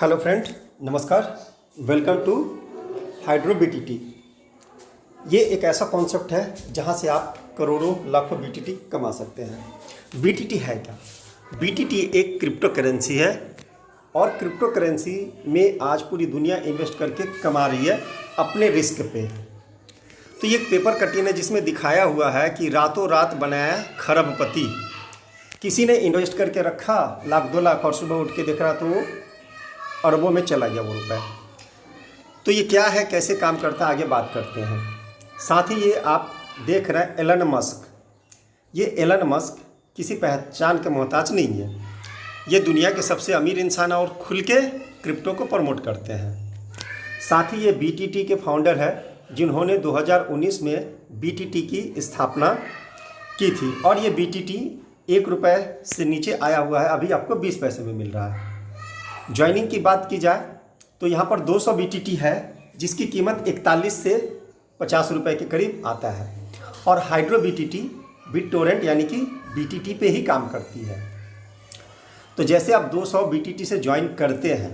Hello friend, नमस्कार। Welcome to hydro BTT. ये एक ऐसा कॉन्सेप्ट है जहाँ से आप करोड़ों लाखों बीटीटी कमा सकते हैं। बीटीटी है क्या? बीटीटी एक क्रिप्टो करेंसी है और क्रिप्टो करेंसी में आज पूरी दुनिया इन्वेस्ट करके कमा रही है अपने रिस्क पे। तो ये एक पेपर कटिंग है जिसमें दिखाया हुआ है कि रातों रात बनाया खरबपति। किसी ने इन्वेस्ट करके रखा लाख 2 लाख और सुबह उठ के देख रहा तो वो अरबों में चला गया वो रुपए। तो ये क्या है, कैसे काम करता है, आगे बात करते हैं। साथ ही ये आप देख रहे हैं एलन मस्क। ये एलन मस्क किसी पहचान के मोहताज नहीं है। ये दुनिया के सबसे अमीर इंसान है और खुल के क्रिप्टो को प्रमोट करते हैं। साथ ही ये बीटीटी के फाउंडर है जिन्होंने 2019 में बीटीटी की स्थापना की थी और ये बीटीटी 1 रुपये से नीचे आया हुआ है, अभी आपको 20 पैसे में मिल रहा है। ज्वाइनिंग की बात की जाए तो यहाँ पर 200 बीटीटी है जिसकी कीमत 41 से 50 रुपये के करीब आता है और हाइड्रो बीटीटी बिटटोरेंट यानी कि बीटीटी पे ही काम करती है। तो जैसे आप 200 बीटीटी से ज्वाइन करते हैं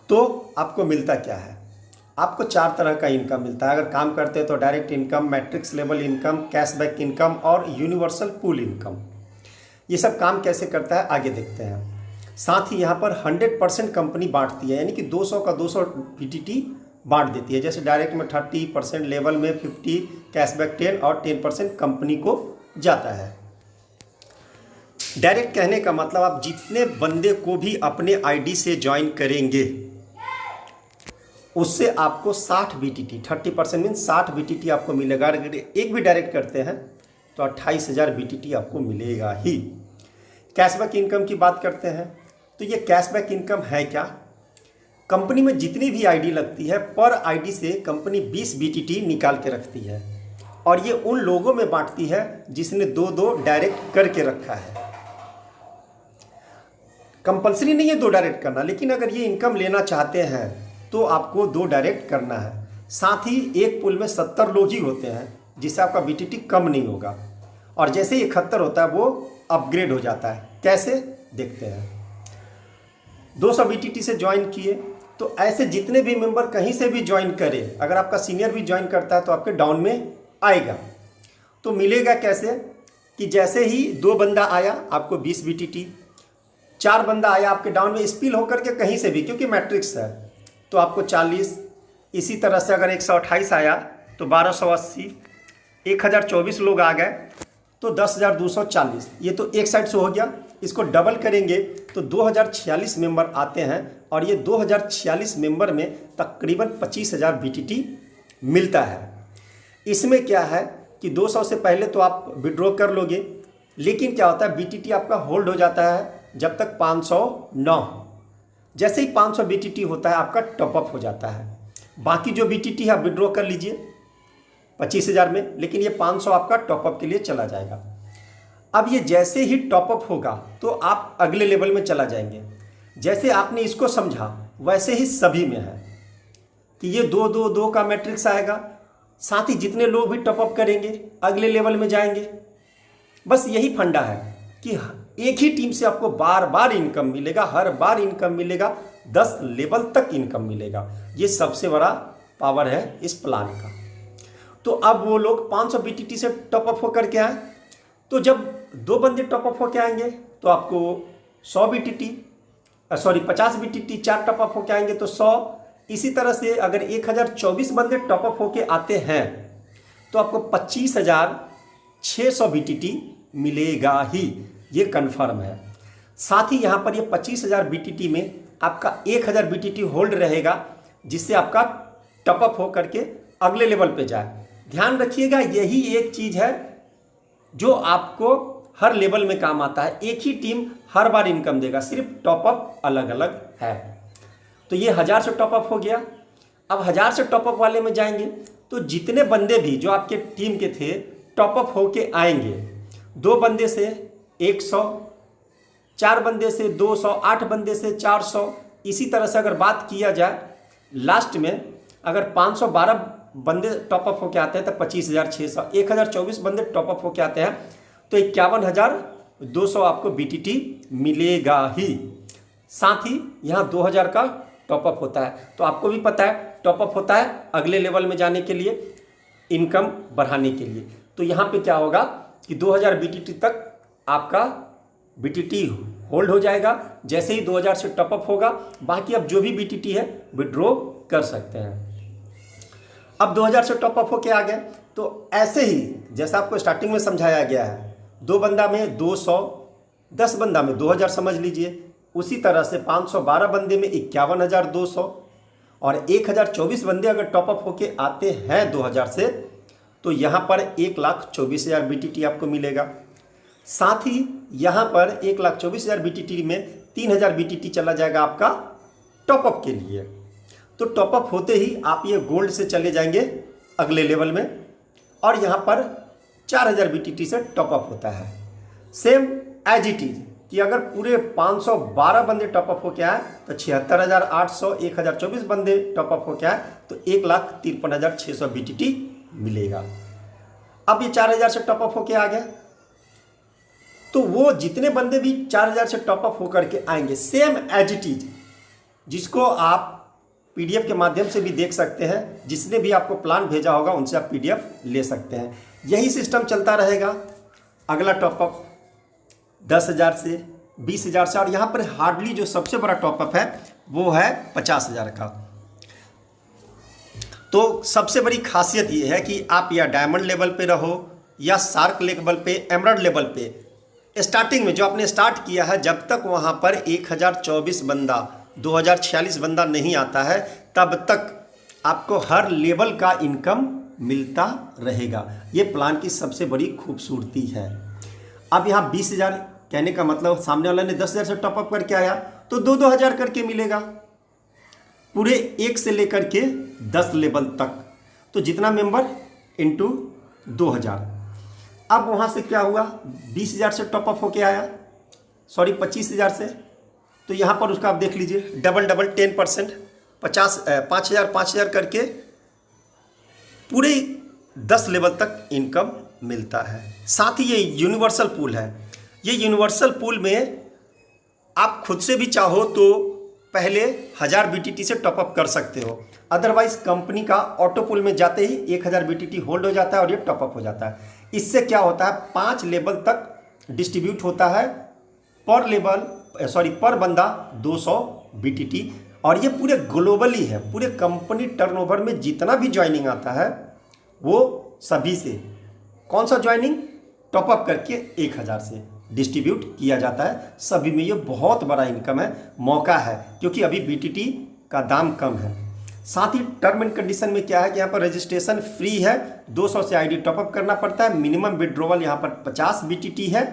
तो आपको मिलता क्या है? आपको 4 तरह का इनकम मिलता है। अगर काम करते हैं तो direct income, matrix level income, cashback income और यूनिवर्सल पूल इनकम। ये सब काम कैसे करता है आगे देखते हैं। साथ ही यहाँ पर 100% कंपनी बांटती है, यानी कि 200 का 200 बीटीटी बांट देती है। जैसे डायरेक्ट में 30%, लेवल में 50, कैशबैक 10 और 10% कंपनी को जाता है। डायरेक्ट कहने का मतलब आप जितने बंदे को भी अपने आईडी से ज्वाइन करेंगे उससे आपको 60 बीटीटी, 30% मीन 60 बीटीटी आपको मिलेगा। अगर एक भी डायरेक्ट करते हैं तो 28,000 बीटीटी आपको मिलेगा ही। कैशबैक इनकम की बात करते हैं तो ये कैशबैक इनकम है क्या? कंपनी में जितनी भी आईडी लगती है पर आईडी से कंपनी 20 बीटीटी निकाल के रखती है और ये उन लोगों में बांटती है जिसने 2-2 डायरेक्ट करके रखा है। कंपलसरी नहीं है 2 डायरेक्ट करना, लेकिन अगर ये इनकम लेना चाहते हैं तो आपको 2 डायरेक्ट करना है। साथ ही एक पुल में 70 लोग ही होते हैं जिससे आपका बीटीटी कम नहीं होगा और जैसे ही 71 होता है वो अपग्रेड हो जाता है। कैसे देखते हैं। 200 बीटीटी से ज्वाइन किए तो ऐसे जितने भी मेंबर कहीं से भी ज्वाइन करें, अगर आपका सीनियर भी ज्वाइन करता है तो आपके डाउन में आएगा। तो मिलेगा कैसे कि जैसे ही 2 बंदा आया आपको 20 बीटीटी, 4 बंदा आया आपके डाउन में स्पिल होकर के कहीं से भी, क्योंकि मैट्रिक्स है तो आपको 40। इसी तरह से अगर 128 आया तो 1280, 1024 लोग आ गए तो 10,240। ये तो एक साइड से हो गया। इसको डबल करेंगे तो 2046 मेंबर आते हैं और ये 2046 मेंबर में तकरीबन 25,000 बीटीटी मिलता है। इसमें क्या है कि 200 से पहले तो आप विड्रॉ कर लोगे, लेकिन क्या होता है बीटीटी आपका होल्ड हो जाता है जब तक 500 ना हो। जैसे ही 500 बीटीटी होता है आपका टॉपअप हो जाता है। बाकी जो बीटीटी है आप विड्रॉ कर लीजिए 25,000 में, लेकिन ये 500 आपका टॉपअप के लिए चला जाएगा। अब ये जैसे ही टॉपअप होगा तो आप अगले लेवल में चला जाएंगे। जैसे आपने इसको समझा वैसे ही सभी में है कि ये 2-2-2 का मैट्रिक्स आएगा। साथ ही जितने लोग भी टॉपअप करेंगे अगले लेवल में जाएंगे। बस यही फंडा है कि एक ही टीम से आपको बार बार इनकम मिलेगा, हर बार इनकम मिलेगा, 10 लेवल तक इनकम मिलेगा। ये सबसे बड़ा पावर है इस प्लान का। तो अब वो लोग 500 बीटीटी से टॉपअप होकर के आए तो जब 2 बंदे टॉपअप होकर आएंगे तो आपको 100 बीटीटी, 50 बीटीटी, 4 टॉपअप होकर आएंगे तो 100। इसी तरह से अगर 1024 बंदे टॉपअप होकर आते हैं तो आपको 25,600 बीटीटी मिलेगा ही, ये कन्फर्म है। साथ ही यहाँ पर ये 25,000 बीटीटी में आपका 1,000 बीटीटी होल्ड रहेगा जिससे आपका टॉपअप होकर के अगले लेवल पे जाए। ध्यान रखिएगा यही एक चीज़ है जो आपको हर लेवल में काम आता है। एक ही टीम हर बार इनकम देगा, सिर्फ टॉपअप अलग अलग है। तो ये 1000 से टॉपअप हो गया। अब 1000 से टॉपअप वाले में जाएंगे तो जितने बंदे भी जो आपके टीम के थे टॉपअप होके आएंगे, 2 बंदे से 100, 4 बंदे से 200, 8 बंदे से 400। इसी तरह से अगर बात किया जाए लास्ट में अगर 512 बंदे टॉपअप होके आते हैं तो 25,600, 1024 बंदे टॉपअप होके आते हैं तो 51,200 आपको बीटीटी मिलेगा ही। साथ ही यहाँ 2000 का टॉपअप होता है। तो आपको भी पता है टॉपअप होता है अगले लेवल में जाने के लिए, इनकम बढ़ाने के लिए। तो यहाँ पे क्या होगा कि 2000 BTT तक आपका BTT होल्ड हो जाएगा। जैसे ही 2000 से टॉपअप होगा, बाकी अब जो भी BTT है विड्रॉ कर सकते हैं। अब 2000 से टॉपअप होके आ गए, तो ऐसे ही जैसा आपको स्टार्टिंग में समझाया गया है, 2 बंदा में 200, 10 बंदा में 2000 समझ लीजिए। उसी तरह से 512 बंदे में 51,200 और 1024 बंदे अगर टॉपअप होके आते हैं 2000 से, तो यहाँ पर 1,24,000 BTT आपको मिलेगा। साथ ही यहाँ पर 1,24,000 BTT में 3,000 BTT चला जाएगा आपका टॉपअप के लिए। तो टॉपअप होते ही आप ये गोल्ड से चले जाएंगे अगले लेवल में, और यहाँ पर 4,000 BTT से टॉपअप होता है। सेम एज इट इज कि अगर पूरे 512 बंदे टॉपअप होके आए तो 76,800, 1,024 बंदे टॉपअप होके आए तो 1,53,600 BTT मिलेगा। अब ये 4,000 से टॉपअप होके आ गया, तो वो जितने बंदे भी 4,000 से टॉपअप होकर के आएंगे, सेम एज इट इज, जिसको आप PDF के माध्यम से भी देख सकते हैं, जिसने भी आपको प्लान भेजा होगा उनसे आप PDF ले सकते हैं। यही सिस्टम चलता रहेगा। अगला टॉपअप 10,000 से, 20,000 से, और यहाँ पर हार्डली जो सबसे बड़ा टॉपअप है वो है 50,000 का। तो सबसे बड़ी खासियत ये है कि आप या डायमंड लेवल पे रहो या शार्क लेवल पे, एमराल्ड लेवल पे, स्टार्टिंग में जो आपने स्टार्ट किया है, जब तक वहाँ पर 1024 बंदा, 2046 बंदा नहीं आता है, तब तक आपको हर लेवल का इनकम मिलता रहेगा। ये प्लान की सबसे बड़ी खूबसूरती है। अब यहाँ 20,000 कहने का मतलब सामने वाला ने 10,000 से टॉपअप करके आया तो 2-2 हज़ार करके मिलेगा पूरे 1 से लेकर के 10 लेवल तक। तो जितना मेंबर इंटू 2,000। अब वहाँ से क्या हुआ, 20,000 से टॉपअप होके आया, सॉरी 25,000 से, तो यहाँ पर उसका आप देख लीजिए डबल 10%, 5,000 करके पूरे 10 लेवल तक इनकम मिलता है। साथ ही ये यूनिवर्सल पूल है। ये यूनिवर्सल पूल में आप खुद से भी चाहो तो पहले 1000 BTT से टॉपअप कर सकते हो, अदरवाइज कंपनी का ऑटो पूल में जाते ही 1000 BTT होल्ड हो जाता है और ये टॉपअप हो जाता है। इससे क्या होता है, 5 लेवल तक डिस्ट्रीब्यूट होता है, पर बंदा 200 BTT, और ये पूरे ग्लोबली है। पूरे कंपनी टर्नओवर में जितना भी ज्वाइनिंग आता है वो सभी से, कौन सा ज्वाइनिंग, टॉपअप करके 1000 से डिस्ट्रीब्यूट किया जाता है सभी में। ये बहुत बड़ा इनकम है, मौका है, क्योंकि अभी BTT का दाम कम है। साथ ही टर्म एंड कंडीशन में क्या है कि यहाँ पर रजिस्ट्रेशन फ्री है, 200 से ID टॉपअप करना पड़ता है, मिनिमम विड्रॉवल यहाँ पर 50 BTT है।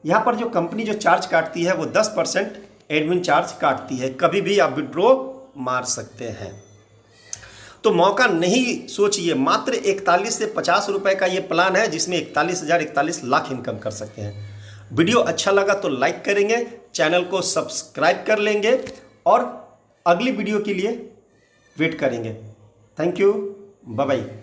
यहाँ पर जो कंपनी जो चार्ज काटती है वो 10% एडमिन चार्ज काटती है, कभी भी आप विड्रॉ मार सकते हैं। तो मौका नहीं सोचिए, मात्र 41 से 50 रुपए का ये प्लान है जिसमें 41 लाख इनकम कर सकते हैं। वीडियो अच्छा लगा तो लाइक करेंगे, चैनल को सब्सक्राइब कर लेंगे और अगली वीडियो के लिए वेट करेंगे। Thank you, bye bye.